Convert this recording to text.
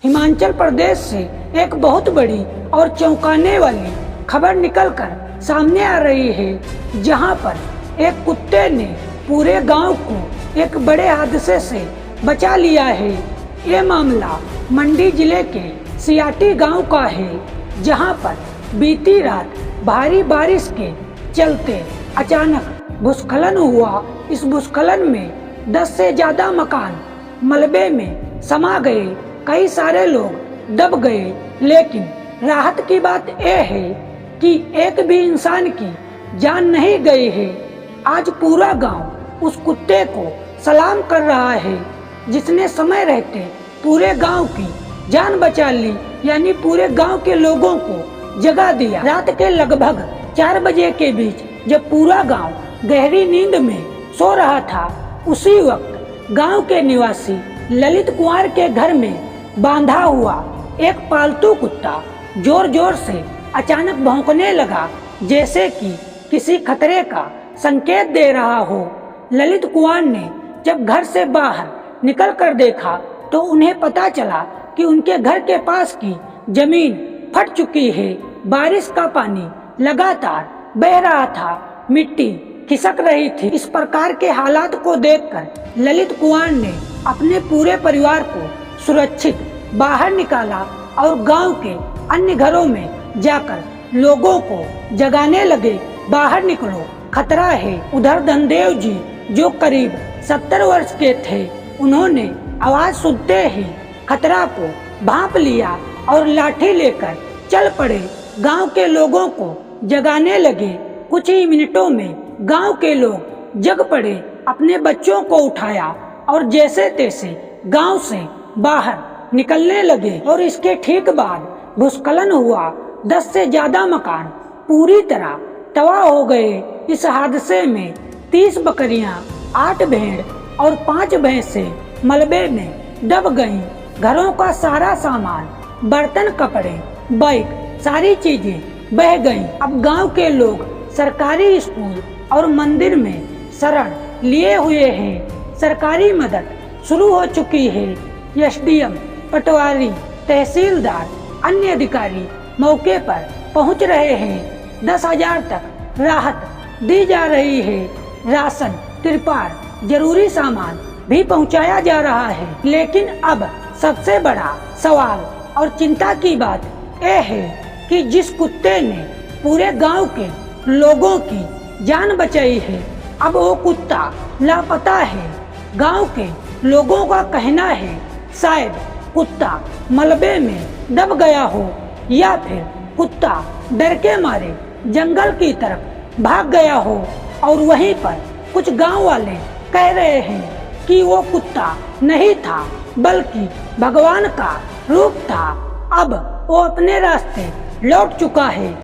हिमाचल प्रदेश से एक बहुत बड़ी और चौंकाने वाली खबर निकलकर सामने आ रही है, जहां पर एक कुत्ते ने पूरे गांव को एक बड़े हादसे से बचा लिया है। ये मामला मंडी जिले के सियाटी गांव का है, जहां पर बीती रात भारी बारिश के चलते अचानक भूस्खलन हुआ। इस भूस्खलन में 10 से ज्यादा मकान मलबे में समा गए, कई सारे लोग दब गए। लेकिन राहत की बात यह है कि एक भी इंसान की जान नहीं गई है। आज पूरा गांव उस कुत्ते को सलाम कर रहा है, जिसने समय रहते पूरे गांव की जान बचा ली, यानी पूरे गांव के लोगों को जगा दिया। रात के लगभग 4 बजे के बीच जब पूरा गांव गहरी नींद में सो रहा था, उसी वक्त गांव के निवासी ललित कुमार के घर में बांधा हुआ एक पालतू कुत्ता जोर जोर से अचानक भौंकने लगा, जैसे कि किसी खतरे का संकेत दे रहा हो। ललित कुमार ने जब घर से बाहर निकल कर देखा तो उन्हें पता चला कि उनके घर के पास की जमीन फट चुकी है। बारिश का पानी लगातार बह रहा था, मिट्टी खिसक रही थी। इस प्रकार के हालात को देखकर ललित कुमार ने अपने पूरे परिवार को सुरक्षित बाहर निकाला और गांव के अन्य घरों में जाकर लोगों को जगाने लगे, बाहर निकलो, खतरा है। उधर धनदेव जी, जो करीब 70 वर्ष के थे, उन्होंने आवाज सुनते ही खतरा को भांप लिया और लाठी लेकर चल पड़े, गांव के लोगों को जगाने लगे। कुछ ही मिनटों में गांव के लोग जग पड़े, अपने बच्चों को उठाया और जैसे तैसे गांव से बाहर निकलने लगे। और इसके ठीक बाद भूस्खलन हुआ। 10 से ज्यादा मकान पूरी तरह तबाह हो गए। इस हादसे में 30 बकरियां, 8 भेड़ और 5 भैंसें मलबे में दब गईं। घरों का सारा सामान, बर्तन, कपड़े, बाइक, सारी चीजें बह गईं। अब गांव के लोग सरकारी स्कूल और मंदिर में शरण लिए हुए हैं। सरकारी मदद शुरू हो चुकी है। एसडीएम, पटवारी, तहसीलदार, अन्य अधिकारी मौके पर पहुंच रहे हैं। 10,000 तक राहत दी जा रही है। राशन, तिरपाल, जरूरी सामान भी पहुंचाया जा रहा है। लेकिन अब सबसे बड़ा सवाल और चिंता की बात यह है कि जिस कुत्ते ने पूरे गांव के लोगों की जान बचाई है, अब वो कुत्ता लापता है। गांव के लोगों का कहना है शायद कुत्ता मलबे में दब गया हो, या फिर कुत्ता डर के मारे जंगल की तरफ भाग गया हो। और वहीं पर कुछ गांव वाले कह रहे हैं कि वो कुत्ता नहीं था, बल्कि भगवान का रूप था। अब वो अपने रास्ते लौट चुका है।